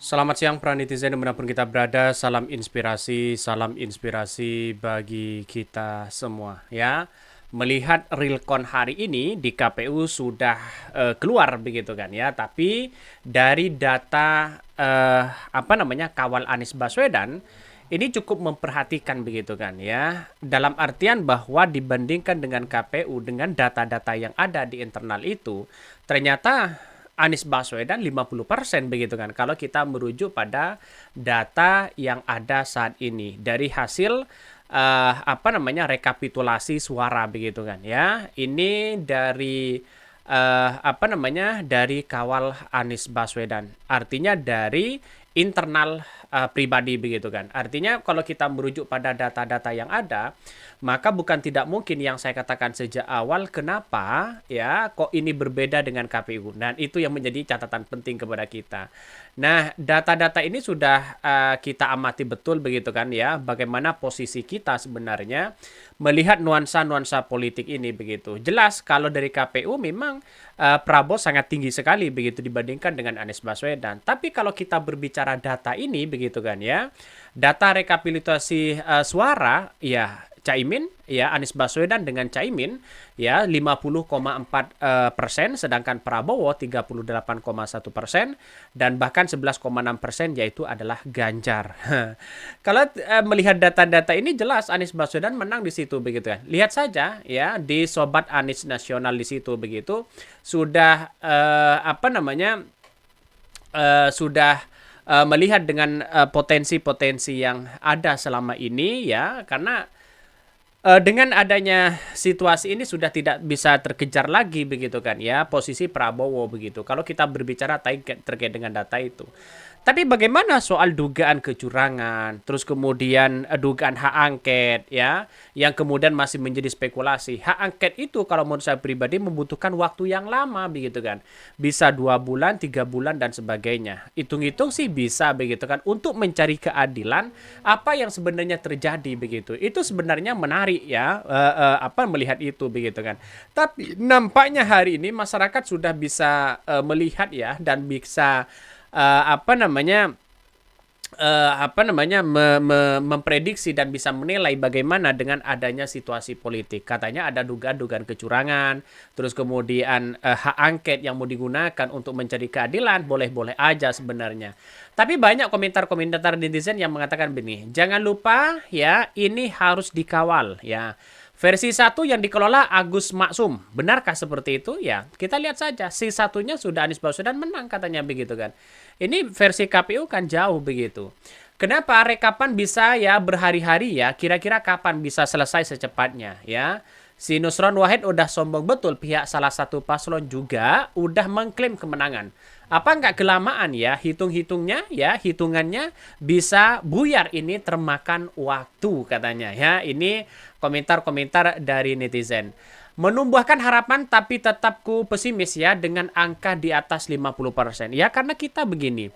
Selamat siang para netizen dimanapun kita berada, salam inspirasi bagi kita semua ya. Melihat realcon hari ini di KPU sudah keluar begitu kan ya, tapi dari data kawal Anies Baswedan ini cukup memperhatikan begitu kan ya. Dalam artian bahwa dibandingkan dengan KPU dengan data-data yang ada di internal itu, ternyata Anies Baswedan 50% begitu kan kalau kita merujuk pada data yang ada saat ini dari hasil rekapitulasi suara begitu kan ya. Ini dari dari kawal Anies Baswedan. Artinya dari internal pribadi begitu kan. Artinya kalau kita merujuk pada data-data yang ada, maka bukan tidak mungkin yang saya katakan sejak awal kenapa ya kok ini berbeda dengan KPU. Dan itu yang menjadi catatan penting kepada kita. Nah, data-data ini sudah kita amati betul begitu kan ya, bagaimana posisi kita sebenarnya melihat nuansa-nuansa politik ini begitu. Jelas kalau dari KPU memang Prabowo sangat tinggi sekali begitu dibandingkan dengan Anies Baswedan. Tapi kalau kita berbicara data ini begitu kan ya, data rekapitulasi suara ya Caimin ya Anies Baswedan dengan Caimin ya 50,4%, sedangkan Prabowo 38,1% dan bahkan 11,6% yaitu adalah Ganjar. Kalau melihat data-data ini jelas Anies Baswedan menang di situ begitu kan. Lihat saja ya di Sobat Anies Nasional di situ begitu sudah sudah melihat dengan potensi-potensi yang ada selama ini ya, karena dengan adanya situasi ini sudah tidak bisa terkejar lagi begitu kan ya posisi Prabowo begitu. Kalau kita berbicara terkait dengan data itu. Tapi bagaimana soal dugaan kecurangan, terus kemudian dugaan hak angket ya, yang kemudian masih menjadi spekulasi. Hak angket itu kalau menurut saya pribadi membutuhkan waktu yang lama begitu kan. Bisa 2 bulan, 3 bulan dan sebagainya. Hitung-hitung sih bisa begitu kan untuk mencari keadilan apa yang sebenarnya terjadi begitu. Itu sebenarnya menarik ya melihat itu begitu kan. Tapi nampaknya hari ini masyarakat sudah bisa melihat ya dan bisa memprediksi dan bisa menilai bagaimana dengan adanya situasi politik. Katanya ada dugaan-dugaan kecurangan, terus kemudian hak angket yang mau digunakan untuk mencari keadilan, boleh-boleh aja sebenarnya. Tapi banyak komentar-komentar netizen yang mengatakan begini, jangan lupa ya ini harus dikawal ya. Versi 1 yang dikelola Agus Maksum. Benarkah seperti itu? Ya, kita lihat saja. Si satunya sudah Anies Baswedan menang katanya begitu kan. Ini versi KPU kan jauh begitu. Kenapa rekapan bisa ya berhari-hari ya? Kira-kira kapan bisa selesai secepatnya ya? Si Nusron Wahid udah sombong betul, pihak salah satu paslon juga udah mengklaim kemenangan. Apa nggak kelamaan ya hitung-hitungnya ya, hitungannya bisa buyar ini termakan waktu katanya ya. Ini komentar-komentar dari netizen. Menumbuhkan harapan tapi tetap ku pesimis ya dengan angka di atas 50%. Ya karena kita begini.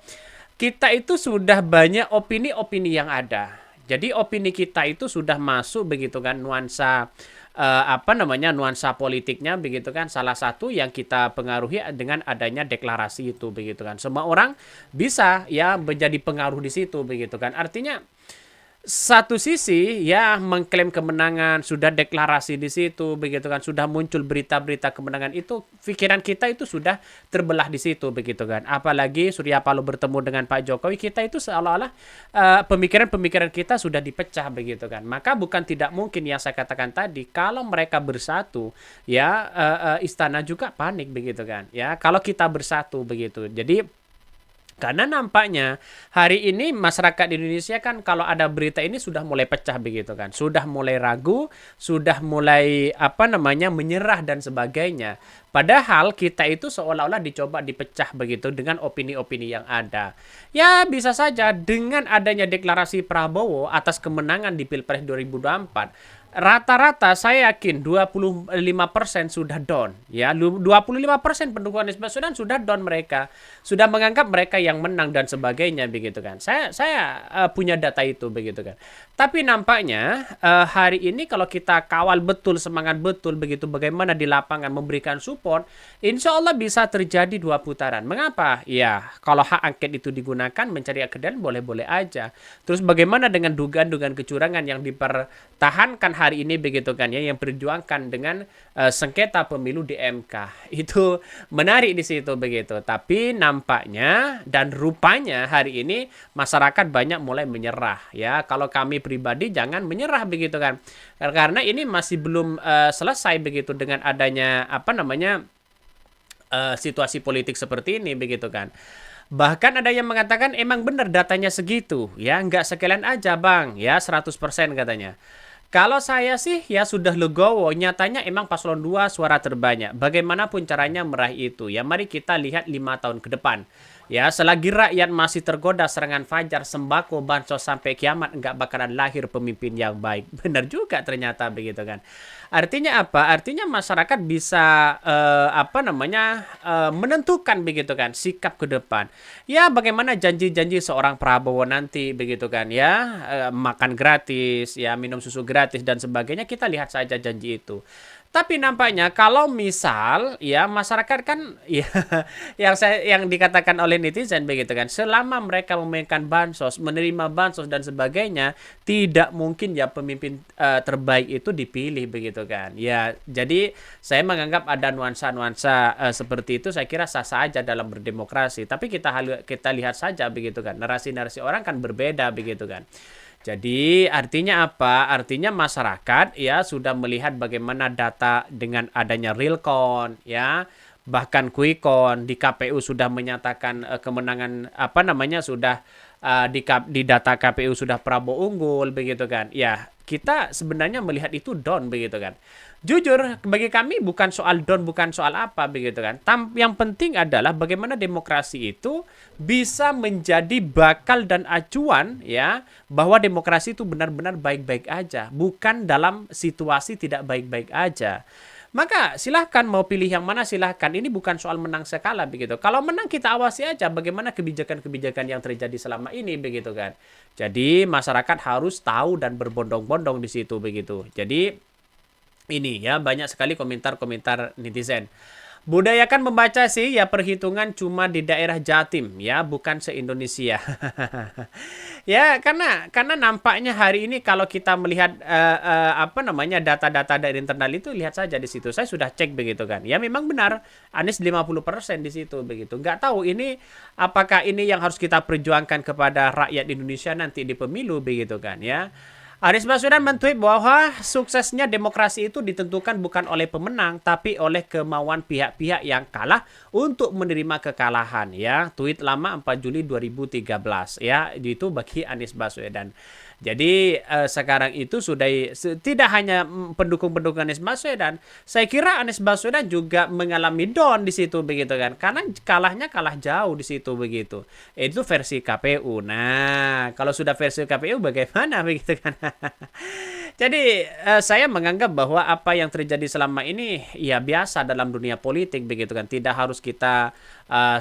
Kita itu sudah banyak opini-opini yang ada. Jadi opini kita itu sudah masuk begitu kan nuansa nuansa politiknya begitu kan, salah satu yang kita pengaruhi dengan adanya deklarasi itu begitu kan. Semua orang bisa ya menjadi pengaruh di situ begitu kan. Artinya satu sisi ya mengklaim kemenangan, sudah deklarasi di situ begitu kan, sudah muncul berita-berita kemenangan itu, pikiran kita itu sudah terbelah di situ begitu kan. Apalagi Surya Paloh bertemu dengan Pak Jokowi, kita itu seolah-olah pemikiran-pemikiran kita sudah dipecah begitu kan. Maka bukan tidak mungkin yang saya katakan tadi, kalau mereka bersatu ya istana juga panik begitu kan. Ya, kalau kita bersatu begitu. Jadi karena nampaknya hari ini masyarakat Indonesia kan kalau ada berita ini sudah mulai pecah begitu kan. Sudah mulai ragu, sudah mulai menyerah dan sebagainya. Padahal kita itu seolah-olah dicoba dipecah begitu dengan opini-opini yang ada. Ya bisa saja dengan adanya deklarasi Prabowo atas kemenangan di Pilpres 2024. Rata-rata saya yakin 25% sudah down ya. 25% pendukung Anies Baswedan sudah down mereka. Sudah menganggap mereka yang menang dan sebagainya begitu kan. Saya punya data itu begitu kan. Tapi nampaknya hari ini kalau kita kawal betul, semangat betul begitu bagaimana di lapangan memberikan support, insya Allah bisa terjadi 2 putaran. Mengapa? Ya, kalau hak angket itu digunakan mencari keadilan boleh-boleh aja. Terus bagaimana dengan dugaan-dugaan kecurangan yang dipertahankan hari ini begitu kan ya, yang perjuangkan dengan sengketa pemilu di MK. Itu menarik di situ begitu. Tapi nampaknya dan rupanya hari ini masyarakat banyak mulai menyerah ya. Kalau kami pribadi jangan menyerah begitu kan. Karena ini masih belum selesai begitu dengan adanya situasi politik seperti ini begitu kan. Bahkan ada yang mengatakan emang benar datanya segitu ya, nggak sekalian aja bang ya 100% katanya. Kalau saya sih ya sudah legowo, nyatanya emang paslon 2 suara terbanyak. Bagaimanapun caranya meraih itu ya, mari kita lihat 5 tahun ke depan. Ya, selagi rakyat masih tergoda serangan fajar, sembako, bansos sampai kiamat, nggak bakalan lahir pemimpin yang baik. Benar juga ternyata begitu kan. Artinya apa? Artinya masyarakat bisa menentukan begitu kan sikap ke depan. Ya, bagaimana janji-janji seorang Prabowo nanti begitu kan ya, makan gratis, ya minum susu gratis dan sebagainya, kita lihat saja janji itu. Tapi nampaknya kalau misal ya masyarakat kan ya yang dikatakan oleh netizen begitu kan, selama mereka memainkan bansos, menerima bansos dan sebagainya, tidak mungkin ya pemimpin terbaik itu dipilih begitu kan. Ya, jadi saya menganggap ada nuansa-nuansa seperti itu, saya kira sah-sah aja dalam berdemokrasi. Tapi kita lihat saja begitu kan. Narasi-narasi orang kan berbeda begitu kan. Jadi artinya apa? Artinya masyarakat ya sudah melihat bagaimana data dengan adanya realcon ya, bahkan quickcon di KPU sudah menyatakan kemenangan sudah di data KPU sudah Prabowo unggul begitu kan. Ya, kita sebenarnya melihat itu down begitu kan. Jujur, bagi kami bukan soal down, bukan soal apa begitu kan. Yang penting adalah bagaimana demokrasi itu bisa menjadi bakal dan acuan ya, bahwa demokrasi itu benar-benar baik-baik aja, bukan dalam situasi tidak baik-baik aja. Maka silahkan mau pilih yang mana silahkan. Ini bukan soal menang sekala begitu. Kalau menang kita awasi aja bagaimana kebijakan-kebijakan yang terjadi selama ini begitu kan. Jadi masyarakat harus tahu dan berbondong-bondong di situ begitu. Jadi ini ya banyak sekali komentar-komentar netizen. Budayakan membaca sih ya, perhitungan cuma di daerah Jatim ya, bukan se-Indonesia. Ya, karena nampaknya hari ini kalau kita melihat data-data dari internal itu, lihat saja di situ. Saya sudah cek begitu kan. Ya memang benar Anies 50% di situ begitu. Nggak tahu ini apakah ini yang harus kita perjuangkan kepada rakyat Indonesia nanti di pemilu begitu kan ya. Anies Baswedan mentweet bahwa suksesnya demokrasi itu ditentukan bukan oleh pemenang, tapi oleh kemauan pihak-pihak yang kalah untuk menerima kekalahan. Ya, tweet lama 4 Juli 2013. Ya, itu bagi Anies Baswedan. Jadi sekarang itu sudah tidak hanya pendukung-pendukung Anies Baswedan, saya kira Anies Baswedan juga mengalami down di situ begitu kan, karena kalahnya kalah jauh di situ begitu. Itu versi KPU. Nah, kalau sudah versi KPU bagaimana begitu kan? Jadi saya menganggap bahwa apa yang terjadi selama ini ya biasa dalam dunia politik begitu kan, tidak harus kita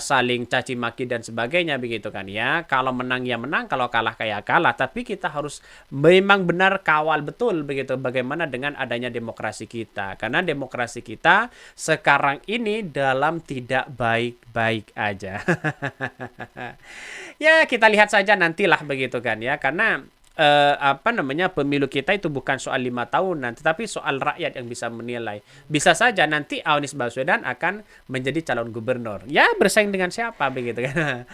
saling caci maki dan sebagainya begitu kan ya. Kalau menang ya menang, kalau kalah kayak kalah, tapi kita harus memang benar kawal betul begitu bagaimana dengan adanya demokrasi kita, karena demokrasi kita sekarang ini dalam tidak baik-baik aja. Ya kita lihat saja nantilah begitu kan ya, karena pemilu kita itu bukan soal 5 tahunan, tetapi soal rakyat yang bisa menilai. Bisa saja nanti Anies Baswedan akan menjadi calon gubernur. Ya bersaing dengan siapa begitu kan.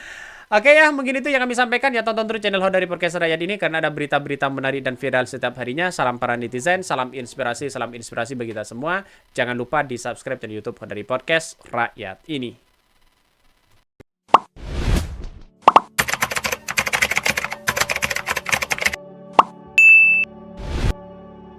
Oke ya, mungkin itu yang kami sampaikan ya. Tonton terus channel Ho dari Podcast Rakyat ini karena ada berita-berita menarik dan viral setiap harinya. Salam para netizen, salam inspirasi bagi kita semua. Jangan lupa di subscribe channel YouTube Ho dari Podcast Rakyat ini.